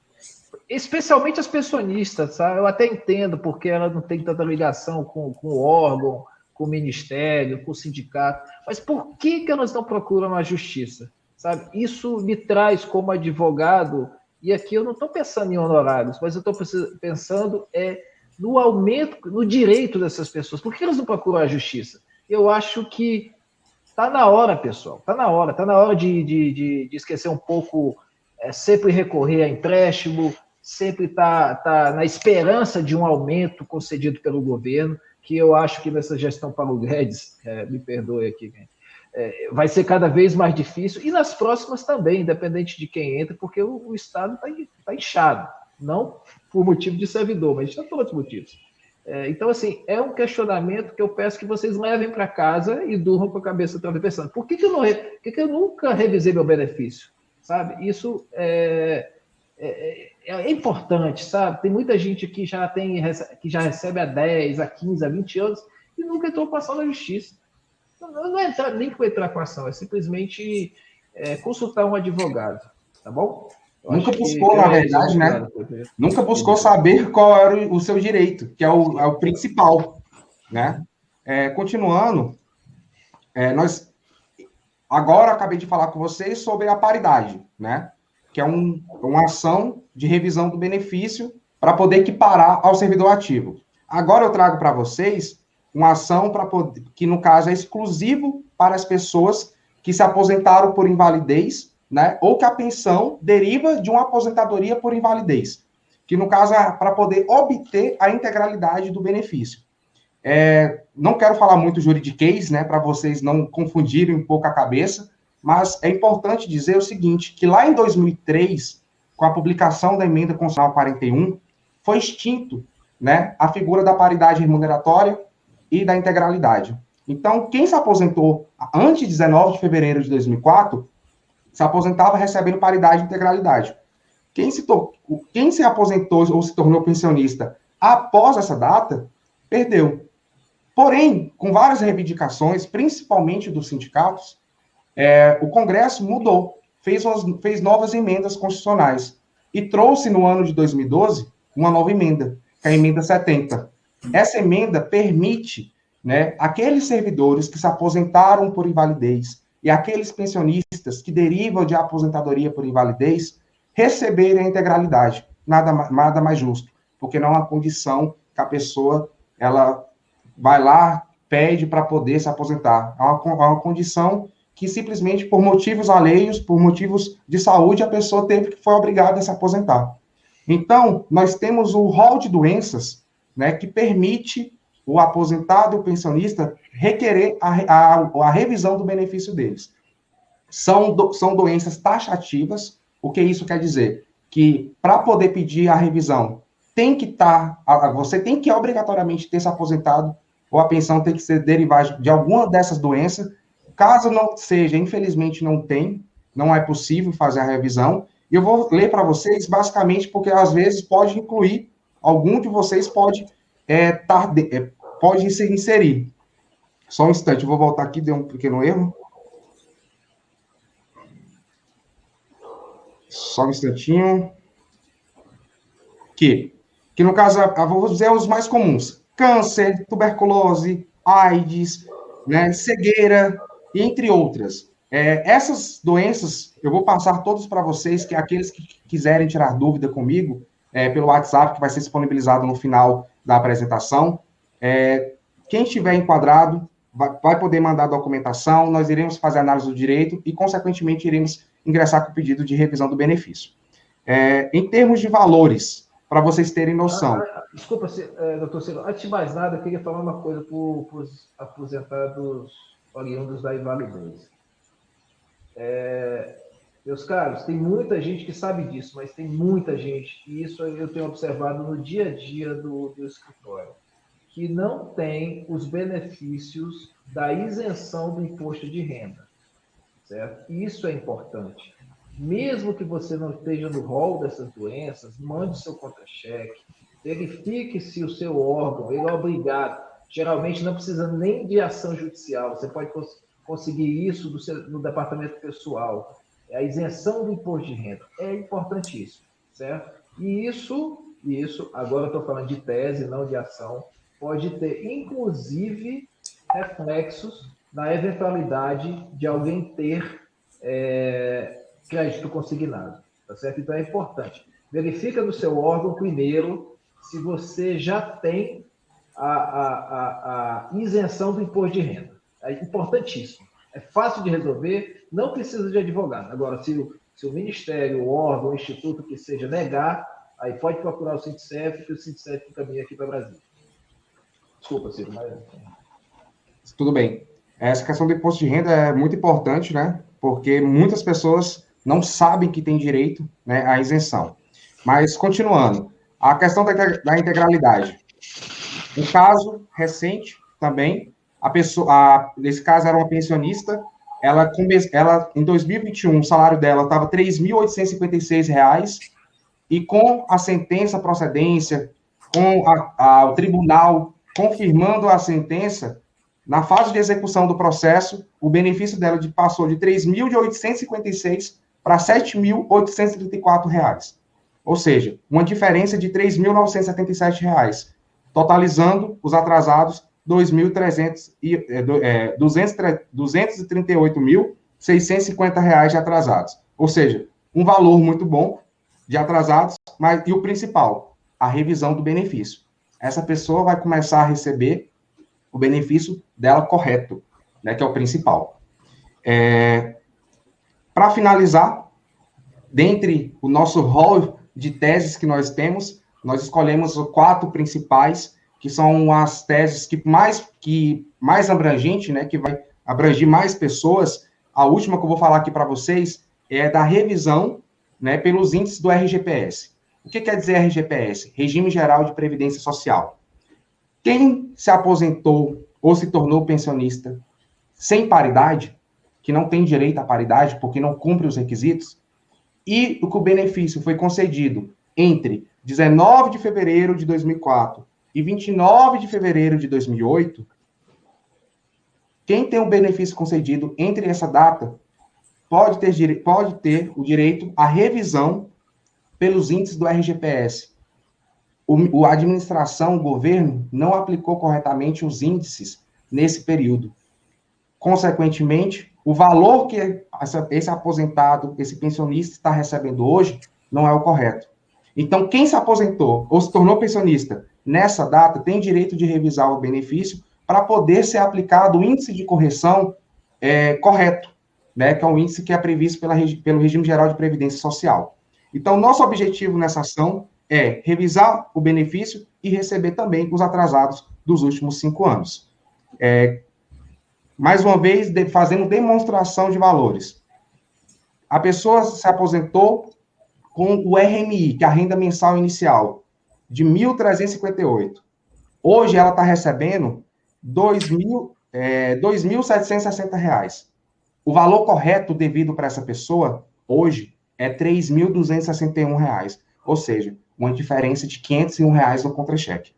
especialmente as pensionistas, sabe? Eu até entendo porque ela não tem tanta ligação com o órgão, com o ministério, com o sindicato, mas por que elas não procuram a justiça? Sabe? Isso me traz como advogado, e aqui eu não estou pensando em honorários, mas eu estou pensando no aumento, no direito dessas pessoas. Por que elas não procuram a justiça? Eu acho que está na hora, pessoal, está na hora de esquecer um pouco, sempre recorrer a empréstimo, sempre tá na esperança de um aumento concedido pelo governo, que eu acho que nessa gestão Paulo Guedes, me perdoe aqui, vai ser cada vez mais difícil, e nas próximas também, independente de quem entra, porque o Estado está inchado, não por motivo de servidor, mas por outros motivos. Então, assim, é um questionamento que eu peço que vocês levem para casa e durmam com a cabeça pensando. Por que eu nunca revisei meu benefício? Sabe? Isso é importante, sabe? Tem muita gente que já recebe há 10, há 15, há 20 anos e nunca entrou com ação na justiça. Não é nem para entrar com ação, é simplesmente consultar um advogado, tá bom? Nunca buscou, na verdade, né? Nunca buscou saber qual era o seu direito, que é o principal, né? Continuando, nós agora acabei de falar com vocês sobre a paridade, né? Que é uma ação de revisão do benefício para poder equiparar ao servidor ativo. Agora eu trago para vocês uma ação que, no caso, é exclusivo para as pessoas que se aposentaram por invalidez, né, ou que a pensão deriva de uma aposentadoria por invalidez, que, no caso, é para poder obter a integralidade do benefício. Não quero falar muito juridiquês, né, para vocês não confundirem um pouco a cabeça, mas é importante dizer o seguinte, que lá em 2003, com a publicação da Emenda Constitucional 41, foi extinto, né, a figura da paridade remuneratória e da integralidade. Então, quem se aposentou antes de 19 de fevereiro de 2004, se aposentava recebendo paridade e integralidade. Quem se aposentou ou se tornou pensionista após essa data, perdeu. Porém, com várias reivindicações, principalmente dos sindicatos, o Congresso mudou, fez novas emendas constitucionais e trouxe no ano de 2012 uma nova emenda, que é a emenda 70. Essa emenda permite, né, aqueles servidores que se aposentaram por invalidez e aqueles pensionistas que derivam de aposentadoria por invalidez receberem a integralidade. Nada mais justo, porque não é uma condição que a pessoa ela vai lá, pede para poder se aposentar. É uma condição que simplesmente por motivos alheios, por motivos de saúde, a pessoa foi obrigada a se aposentar. Então, nós temos o rol de doenças, né, que permite o aposentado e o pensionista requerer a revisão do benefício deles. são doenças taxativas. O que isso quer dizer? Que para poder pedir a revisão, você tem que obrigatoriamente ter se aposentado, ou a pensão tem que ser derivada de alguma dessas doenças. Caso não seja, infelizmente não é possível fazer a revisão. E eu vou ler para vocês, basicamente, porque às vezes pode incluir, algum de vocês pode se inserir. Só um instante, eu vou voltar aqui, deu um pequeno erro. Só um instantinho. Que no caso, eu vou dizer os mais comuns. Câncer, tuberculose, AIDS, né, cegueira, entre outras. Essas doenças, eu vou passar todos para vocês, que aqueles que quiserem tirar dúvida comigo, pelo WhatsApp, que vai ser disponibilizado no final da apresentação. Quem estiver enquadrado, vai poder mandar a documentação, nós iremos fazer a análise do direito e, consequentemente, iremos ingressar com o pedido de revisão do benefício. Em termos de valores, para vocês terem noção. Desculpa, doutor Ciro, antes de mais nada, eu queria falar uma coisa para os aposentados oriundos da invalidez. Meus caros, tem muita gente que sabe disso, mas tem muita gente, e isso eu tenho observado no dia a dia do escritório, que não tem os benefícios da isenção do imposto de renda, certo? Isso é importante. Mesmo que você não esteja no rol dessas doenças, mande seu contra-cheque, verifique se o seu órgão ele é obrigado, geralmente não precisa nem de ação judicial, você pode conseguir isso no departamento pessoal. A isenção do imposto de renda é importantíssimo, certo? E isso, agora eu estou falando de tese, não de ação, pode ter, inclusive, reflexos na eventualidade de alguém ter crédito consignado, tá certo? Então é importante. Verifica no seu órgão primeiro se você já tem a isenção do imposto de renda. É importantíssimo. É fácil de resolver, não precisa de advogado. Agora, se o Ministério, o órgão, o instituto que seja negar, aí pode procurar o SINDCEF, que o SINDCEF encaminha aqui para Brasília. Desculpa, Ciro, mas... Tudo bem. Essa questão do imposto de renda é muito importante, né? Porque muitas pessoas não sabem que tem direito, né, à isenção. Mas, continuando, a questão da integralidade. Um caso recente também, nesse caso era uma pensionista, ela em 2021, o salário dela estava R$ 3.856, e com a sentença, a procedência, com o tribunal confirmando a sentença, na fase de execução do processo, o benefício dela passou de R$ 3.856 para R$ 7.834. Ou seja, uma diferença de R$ 3.977, totalizando os atrasados R$ 238.650 de atrasados. Ou seja, um valor muito bom de atrasados, e o principal, a revisão do benefício. Essa pessoa vai começar a receber o benefício dela correto, né, que é o principal. Para finalizar, dentre o nosso rol de teses que nós temos, nós escolhemos 4 principais, que são as teses que mais abrangente, né, que vai abranger mais pessoas. A última que eu vou falar aqui para vocês é da revisão, né, pelos índices do RGPS. O que quer dizer RGPS? Regime Geral de Previdência Social. Quem se aposentou ou se tornou pensionista sem paridade, que não tem direito à paridade porque não cumpre os requisitos, e o que o benefício foi concedido entre 19 de fevereiro de 2004 e 29 de fevereiro de 2008, quem tem o benefício concedido entre essa data pode ter o direito à revisão pelos índices do RGPS. A administração, o governo, não aplicou corretamente os índices nesse período. Consequentemente, o valor que esse aposentado, esse pensionista está recebendo hoje, não é o correto. Então, quem se aposentou ou se tornou pensionista nessa data tem direito de revisar o benefício para poder ser aplicado o índice de correção correto, né, que é o índice que é previsto pelo Regime Geral de Previdência Social. Então, nosso objetivo nessa ação é revisar o benefício e receber também os atrasados dos últimos 5 anos. Mais uma vez, fazendo demonstração de valores. A pessoa se aposentou com o RMI, que é a renda mensal inicial, de 1.358. Hoje ela está recebendo R$ 2.760. O valor correto devido para essa pessoa, hoje, é R$ 3.261. Ou seja, uma diferença de R$ 501 no contra-cheque.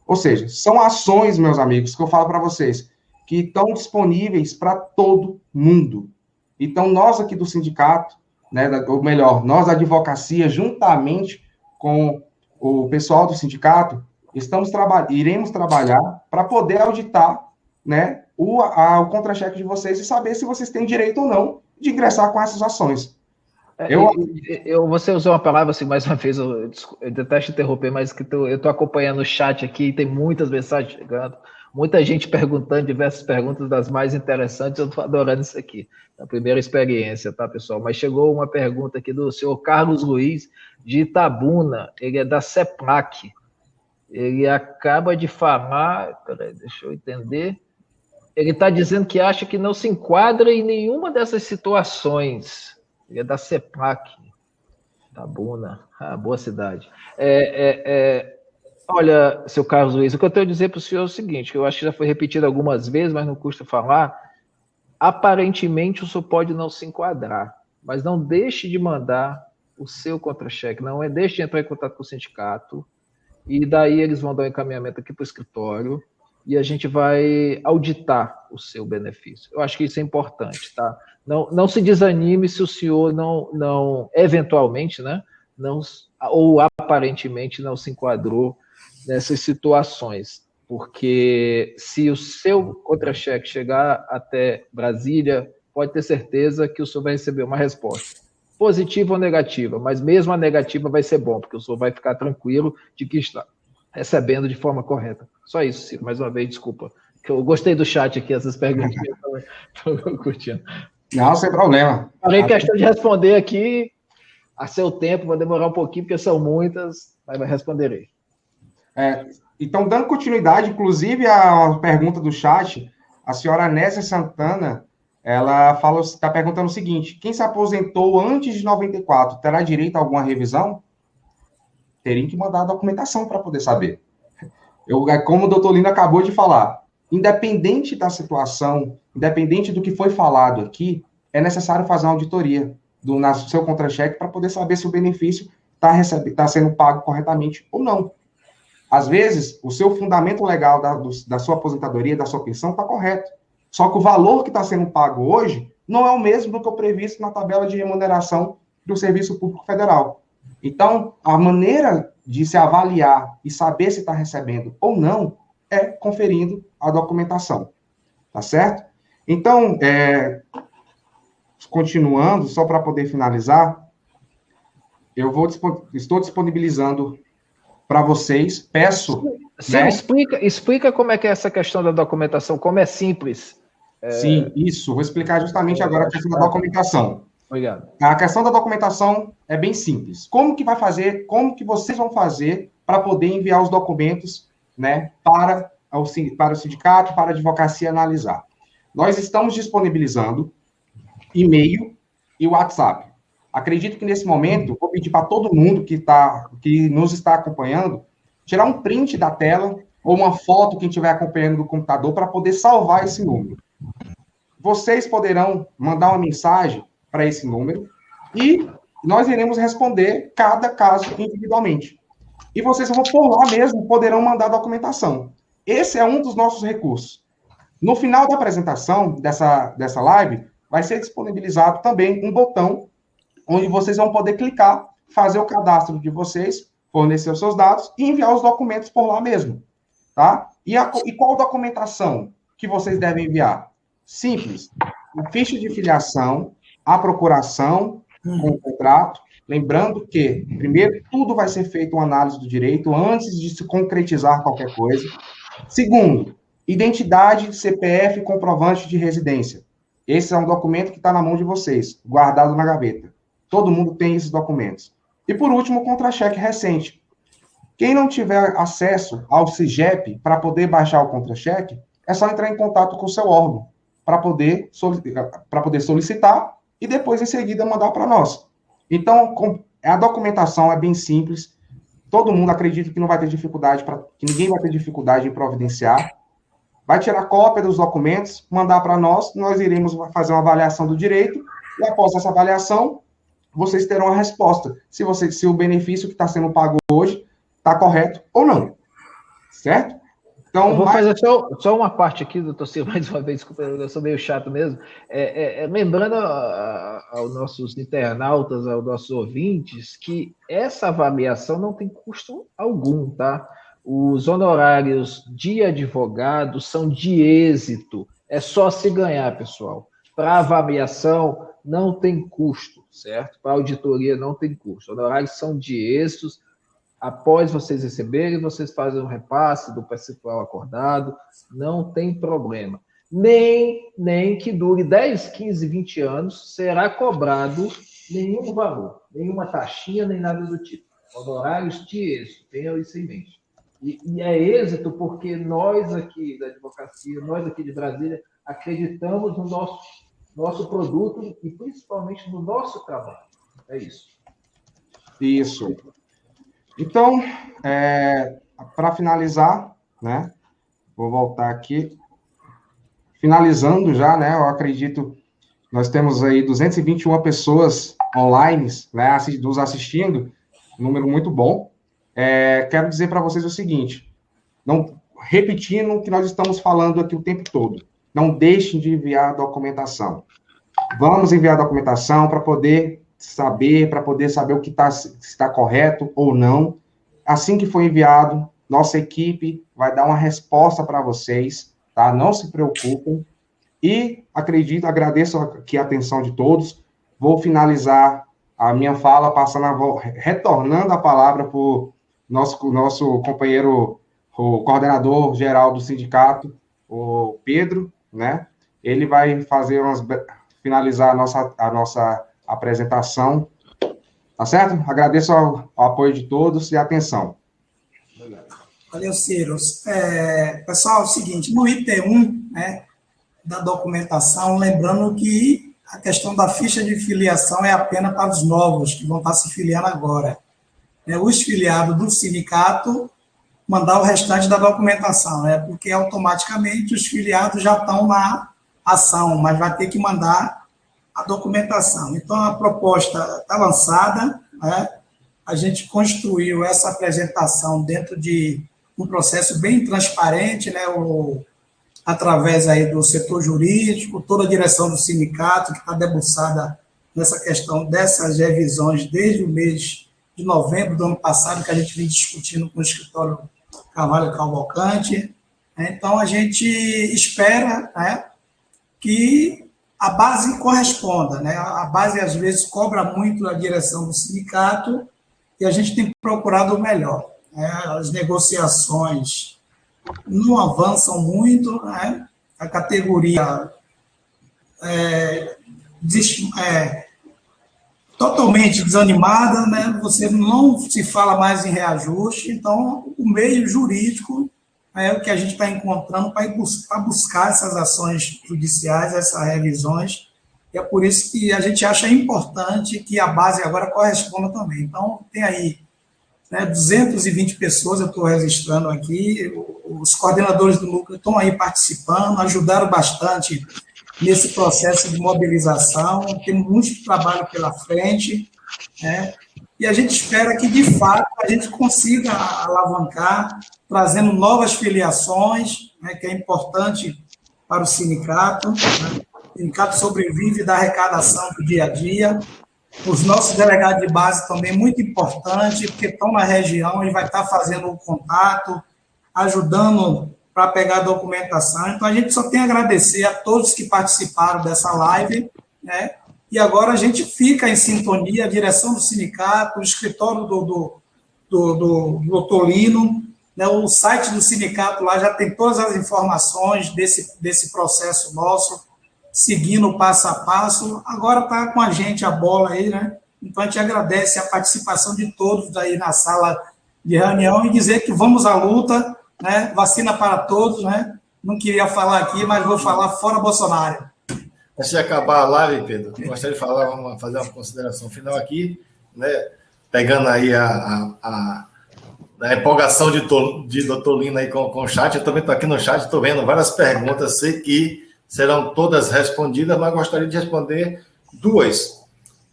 Ou seja, são ações, meus amigos, que eu falo para vocês, que estão disponíveis para todo mundo. Então, nós aqui do sindicato, né, ou melhor, nós da advocacia, juntamente com o pessoal do sindicato, iremos trabalhar para poder auditar, né, o contra-cheque de vocês e saber se vocês têm direito ou não de ingressar com essas ações. Você usou uma palavra assim, mais uma vez, eu detesto interromper, mas que eu estou acompanhando o chat aqui e tem muitas mensagens chegando, muita gente perguntando diversas perguntas das mais interessantes, eu estou adorando isso aqui, a primeira experiência, tá, pessoal? Mas chegou uma pergunta aqui do senhor Carlos Luiz, de Itabuna, ele é da CEPLAC, ele acaba de falar, peraí, deixa eu entender, ele está dizendo que acha que não se enquadra em nenhuma dessas situações. Ele é da CEPLAC, Itabuna, boa cidade. Olha, seu Carlos Luiz, o que eu tenho a dizer para o senhor é o seguinte, que eu acho que já foi repetido algumas vezes, mas não custa falar, aparentemente o senhor pode não se enquadrar, mas não deixe de mandar o seu contra-cheque, não deixe de entrar em contato com o sindicato, e daí eles vão dar um encaminhamento aqui para o escritório, e a gente vai auditar o seu benefício. Eu acho que isso é importante, tá? Não se desanime se o senhor não eventualmente, né, ou aparentemente não se enquadrou nessas situações, porque se o seu contra-cheque chegar até Brasília, pode ter certeza que o senhor vai receber uma resposta, positiva ou negativa, mas mesmo a negativa vai ser bom, porque o senhor vai ficar tranquilo de que está recebendo de forma correta. Só isso, Ciro. Mais uma vez, desculpa. Eu gostei do chat aqui, essas perguntas. Estou curtindo. Não, sem problema. Farei questão de responder aqui a seu tempo, vai demorar um pouquinho, porque são muitas, mas responderei. Então, dando continuidade, inclusive, a pergunta do chat, a senhora Nésia Santana, ela está perguntando o seguinte, quem se aposentou antes de 94 terá direito a alguma revisão? Teriam que mandar a documentação para poder saber. Como o doutor Lino acabou de falar, independente da situação, independente do que foi falado aqui, é necessário fazer uma auditoria do seu contra-cheque para poder saber se o benefício está sendo pago corretamente ou não. Às vezes, o seu fundamento legal da sua aposentadoria, da sua pensão, está correto. Só que o valor que está sendo pago hoje não é o mesmo do que o previsto na tabela de remuneração do Serviço Público Federal. Então, a maneira de se avaliar e saber se está recebendo ou não é conferindo a documentação. Tá certo? Então, continuando, só para poder finalizar, estou disponibilizando para vocês, peço... Sim, né? explica como é que é essa questão da documentação, como é simples. Sim, isso. Vou explicar justamente agora a questão da documentação. Obrigado. A questão da documentação é bem simples. Como que vocês vão fazer para poder enviar os documentos, né, para o sindicato, para a advocacia analisar? Nós estamos disponibilizando e-mail e WhatsApp. Acredito que nesse momento, vou pedir para todo mundo que nos está acompanhando, tirar um print da tela ou uma foto, quem estiver acompanhando do computador, para poder salvar esse número. Vocês poderão mandar uma mensagem para esse número e nós iremos responder cada caso individualmente. E vocês vão por lá mesmo, poderão mandar documentação. Esse é um dos nossos recursos. No final da apresentação dessa live, vai ser disponibilizado também um botão onde vocês vão poder clicar, fazer o cadastro de vocês, fornecer os seus dados e enviar os documentos por lá mesmo. Tá? E qual documentação que vocês devem enviar? Simples. O ficha de filiação, a procuração com o contrato, lembrando que, primeiro, tudo vai ser feito uma análise do direito antes de se concretizar qualquer coisa. Segundo, identidade, CPF, comprovante de residência. Esse é um documento que está na mão de vocês, guardado na gaveta. Todo mundo tem esses documentos. E, por último, o contra-cheque recente. Quem não tiver acesso ao CIGEP para poder baixar o contra-cheque, é só entrar em contato com o seu órgão para poder solicitar e depois, em seguida, mandar para nós. Então, a documentação é bem simples, todo mundo acredita que não vai ter dificuldade, que ninguém vai ter dificuldade em providenciar. Vai tirar cópia dos documentos, mandar para nós iremos fazer uma avaliação do direito, e após essa avaliação, vocês terão a resposta, se o benefício que está sendo pago hoje está correto ou não. Certo? Então, eu vou fazer só uma parte aqui, doutor Ciro, mais uma vez, desculpa, eu sou meio chato mesmo. Lembrando aos nossos internautas, aos nossos ouvintes, que essa avaliação não tem custo algum, tá? Os honorários de advogado são de êxito. É só se ganhar, pessoal. Para avaliação, não tem custo, certo? Para auditoria, não tem custo. Honorários são de êxitos. Após vocês receberem, vocês fazem um repasse do percentual acordado, não tem problema. Nem que dure 10, 15, 20 anos, será cobrado nenhum valor, nenhuma taxinha, nem nada do tipo. Honorários de êxito, tenham isso em mente. E é êxito porque nós aqui da advocacia, nós aqui de Brasília, acreditamos no nosso produto e principalmente no nosso trabalho. É isso. Isso. Então, para finalizar, né, vou voltar aqui, finalizando já, né, eu acredito, nós temos aí 221 pessoas online, né, nos assistindo, um número muito bom. Quero dizer para vocês o seguinte, repetindo o que nós estamos falando aqui o tempo todo, não deixem de enviar a documentação. Vamos enviar a documentação para poder saber o que está correto ou não. Assim que for enviado, nossa equipe vai dar uma resposta para vocês, tá? Não se preocupem. E agradeço aqui a atenção de todos. Vou finalizar a minha fala, retornando a palavra para o nosso companheiro, o coordenador geral do sindicato, o Pedro, né? Ele vai finalizar a nossa apresentação, tá certo? Agradeço ao apoio de todos e a atenção. Valeu, Ciro. Pessoal, é o seguinte, no item 1, né, da documentação, lembrando que a questão da ficha de filiação é apenas para os novos, que vão estar se filiando agora. Os filiados do sindicato mandar o restante da documentação, né, porque automaticamente os filiados já estão na ação, mas vai ter que mandar a documentação. Então, a proposta está lançada, né? A gente construiu essa apresentação dentro de um processo bem transparente, né? Através aí do setor jurídico, toda a direção do sindicato, que está debruçada nessa questão dessas revisões desde o mês de novembro do ano passado, que a gente vem discutindo com o escritório Carvalho Cavalcante. Então, a gente espera, né, que a base corresponda, né? A base, às vezes, cobra muito a direção do sindicato e a gente tem procurado o melhor, né? As negociações não avançam muito, né? A categoria totalmente desanimada, né? Você não se fala mais em reajuste, então o meio jurídico é o que a gente está encontrando para buscar essas ações judiciais, essas revisões, e é por isso que a gente acha importante que a base agora corresponda também. Então, tem aí, né, 220 pessoas, eu estou registrando aqui, os coordenadores do núcleo estão aí participando, ajudaram bastante nesse processo de mobilização, tem muito trabalho pela frente, né? E a gente espera que, de fato, a gente consiga alavancar, trazendo novas filiações, né, que é importante para o sindicato. Né? O sindicato sobrevive da arrecadação do dia a dia. Os nossos delegados de base também, muito importante, porque estão na região e vai estar fazendo o contato, ajudando para pegar a documentação. Então, a gente só tem a agradecer a todos que participaram dessa live, né? E agora a gente fica em sintonia, a direção do sindicato, o escritório do Tolino, né, o site do sindicato lá já tem todas as informações desse processo nosso, seguindo passo a passo. Agora está com a gente a bola aí, né? Então a gente agradece a participação de todos aí na sala de reunião e dizer que vamos à luta, né? Vacina para todos, né? Não queria falar aqui, mas vou falar fora Bolsonaro. Antes de acabar a live, Pedro, eu gostaria de fazer uma consideração final aqui, né? Pegando aí a empolgação de Dr. Lino aí com o chat. Eu também estou aqui no chat, estou vendo várias perguntas, sei que serão todas respondidas, mas gostaria de responder duas.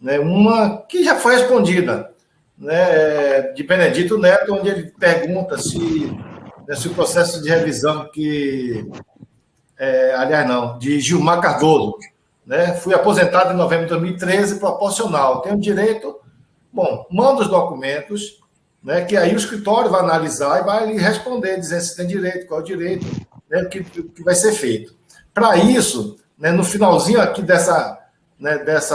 Né? Uma que já foi respondida, né? De Benedito Neto, onde ele pergunta se o processo de revisão de Gilmar Cardoso, né? Fui aposentado em novembro de 2013, proporcional. Tenho direito... Bom, manda os documentos, né? Que aí o escritório vai analisar e vai lhe responder, dizendo se tem direito, qual é o direito, né? O que vai ser feito. Para isso, né, no finalzinho aqui dessa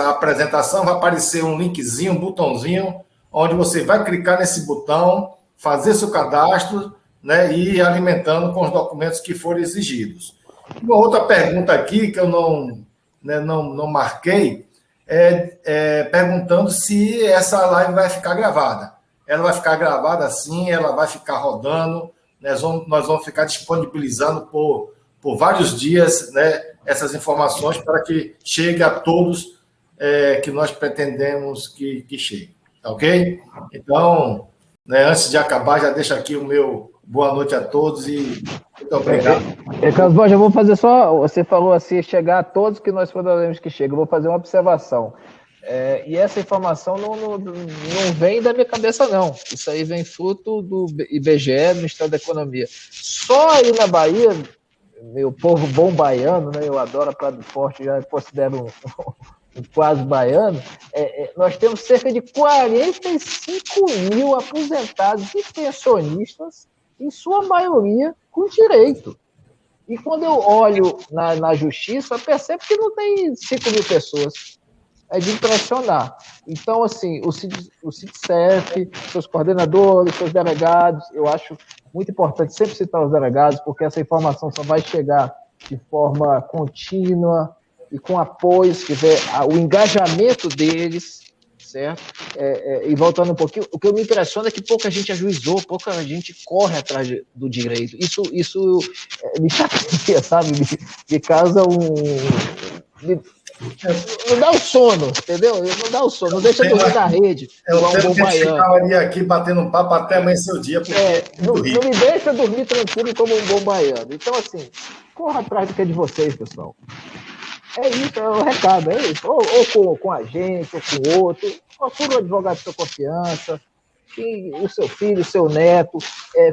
apresentação, vai aparecer um linkzinho, um botãozinho, onde você vai clicar nesse botão, fazer seu cadastro, né, e ir alimentando com os documentos que forem exigidos. Uma outra pergunta aqui, que eu não marquei, perguntando se essa live vai ficar gravada. Ela vai ficar gravada sim, ela vai ficar rodando, nós vamos ficar disponibilizando por vários dias, né, essas informações para que chegue a todos que nós pretendemos que chegue. Tá ok? Então, né, antes de acabar, já deixo aqui o meu boa noite a todos e muito obrigado. Carlos Borges, eu vou fazer só... Você falou assim, chegar a todos que nós podemos que chegue. Eu vou fazer uma observação. E essa informação não vem da minha cabeça, não. Isso aí vem fruto do IBGE, Ministério da Economia. Só aí na Bahia, meu povo bom baiano, né? Eu adoro a Praia do Forte, já considero um quase baiano, nós temos cerca de 45 mil aposentados e pensionistas, em sua maioria com direito. E quando eu olho na justiça, eu percebo que não tem 5 mil pessoas. É de impressionar. Então, assim, o SINCEF, seus coordenadores, seus delegados, eu acho muito importante sempre citar os delegados, porque essa informação só vai chegar de forma contínua e com apoios, que vê o engajamento deles, certo? E voltando um pouquinho, o que me impressiona é que pouca gente ajuizou, pouca gente corre atrás do direito. Isso me chateia, sabe? Me causa não dá o sono, entendeu? Não dá o sono, não deixa dormir na rede. Eu ficaria aqui batendo um papo até amanhecer o dia. Não me deixa dormir tranquilo como um bom baiano. Então, assim, corra atrás do que é de vocês, pessoal. É isso, é o recado, é isso. Ou com a gente, ou com o outro. Procura um advogado de sua confiança, o seu filho, o seu neto.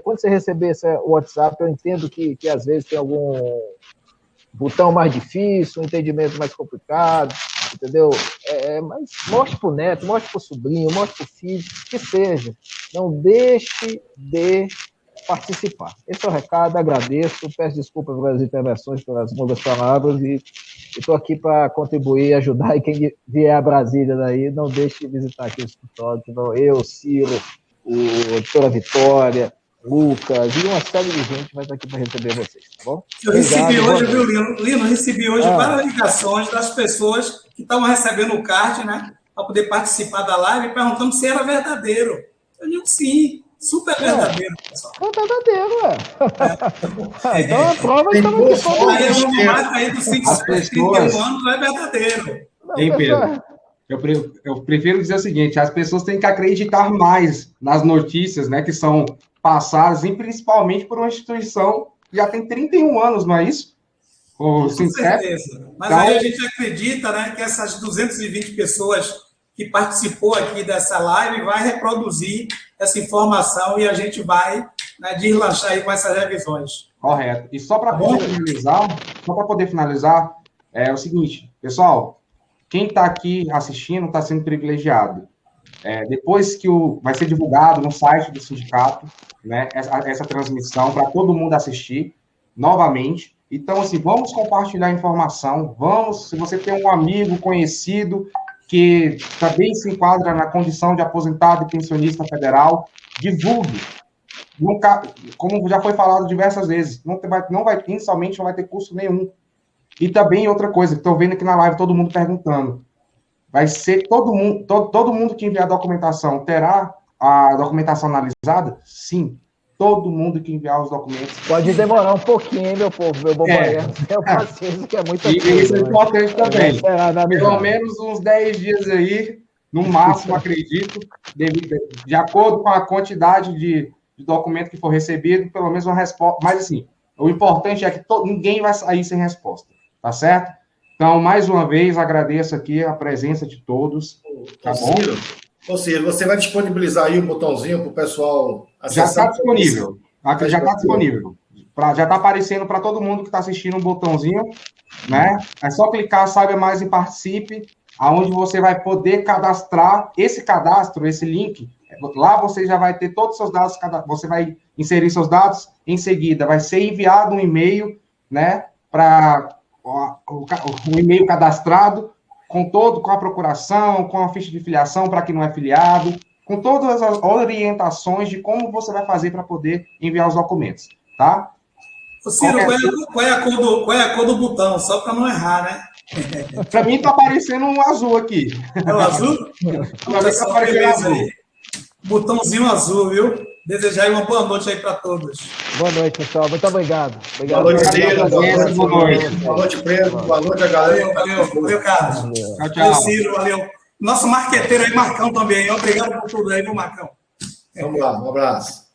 Quando você receber esse WhatsApp, eu entendo que às vezes tem algum botão mais difícil, um entendimento mais complicado, entendeu? Mas mostre para o neto, mostre para o sobrinho, mostre para o filho, que seja. Não deixe de participar. Esse é o recado, agradeço, peço desculpas pelas intervenções, pelas muitas palavras, e estou aqui para contribuir, ajudar, e quem vier a Brasília daí, não deixe de visitar aqui o escritório, então eu, Ciro, a doutora Vitória, Lucas, e uma série de gente vai estar aqui para receber vocês, tá bom? Eu recebi hoje, viu, Lino? Recebi hoje várias ligações das pessoas que estavam recebendo o card, né, para poder participar da live, perguntando se era verdadeiro. Eu digo sim, super verdadeiro, pessoal. É verdadeiro, então a prova está no que aí o marco aí dos 31 anos é verdadeiro. Hein, Pedro? Eu prefiro dizer o seguinte, as pessoas têm que acreditar mais nas notícias, né, que são passadas, e principalmente por uma instituição que já tem 31 anos, não é isso? Com certeza. Mas então, aí a gente acredita, né, que essas 220 pessoas que participou aqui dessa live vai reproduzir essa informação e a gente vai, né, deslanchar aí com essas revisões. Correto. E só para poder finalizar, é o seguinte, pessoal, quem está aqui assistindo está sendo privilegiado. Depois que vai ser divulgado no site do sindicato, né, essa transmissão para todo mundo assistir novamente. Então, assim, vamos compartilhar a informação, se você tem um amigo conhecido que também se enquadra na condição de aposentado e pensionista federal, divulgue. Nunca, como já foi falado diversas vezes, inicialmente não vai ter custo nenhum. E também outra coisa, que estou vendo aqui na live todo mundo perguntando, vai ser todo mundo que enviar a documentação terá a documentação analisada? Sim. todo mundo que enviar os documentos. Pode demorar um pouquinho, hein, meu povo, meu bombaiano. Tenha paciência, que é muita coisa. E isso é importante também. Pelo Pelo menos uns 10 dias aí, no máximo, acredito, de acordo com a quantidade de documento que for recebido, pelo menos uma resposta. Mas, assim, o importante é que ninguém vai sair sem resposta, tá certo? Então, mais uma vez, agradeço aqui a presença de todos, tá bom? Ou seja, você vai disponibilizar aí o botãozinho para o pessoal Já acessar? está disponível. Já está disponível. Já está aparecendo para todo mundo que está assistindo um botãozinho, né? É só clicar, saiba mais e participe, aonde você vai poder cadastrar esse cadastro, esse link. Lá você já vai ter todos os seus dados, você vai inserir seus dados, em seguida vai ser enviado um e-mail, né? Para o e-mail cadastrado, com a procuração, com a ficha de filiação para quem não é filiado, com todas as orientações de como você vai fazer para poder enviar os documentos, tá? Ô, Ciro, qual é a cor do botão? Só para não errar, né? Para mim está aparecendo um azul aqui. É o azul? Para mim está aparecendo azul. Aí. Botãozinho azul, viu? Desejar uma boa noite aí para todos. Boa noite, pessoal. Muito obrigado. Boa noite, Ciro. Boa noite. Boa noite, Pedro. Boa noite, a galera. Valeu, Carlos. Tchau, tchau. Valeu, Ciro, valeu. Nosso marqueteiro aí, Marcão, também. Obrigado por tudo aí, viu, Marcão? Vamos lá, um abraço.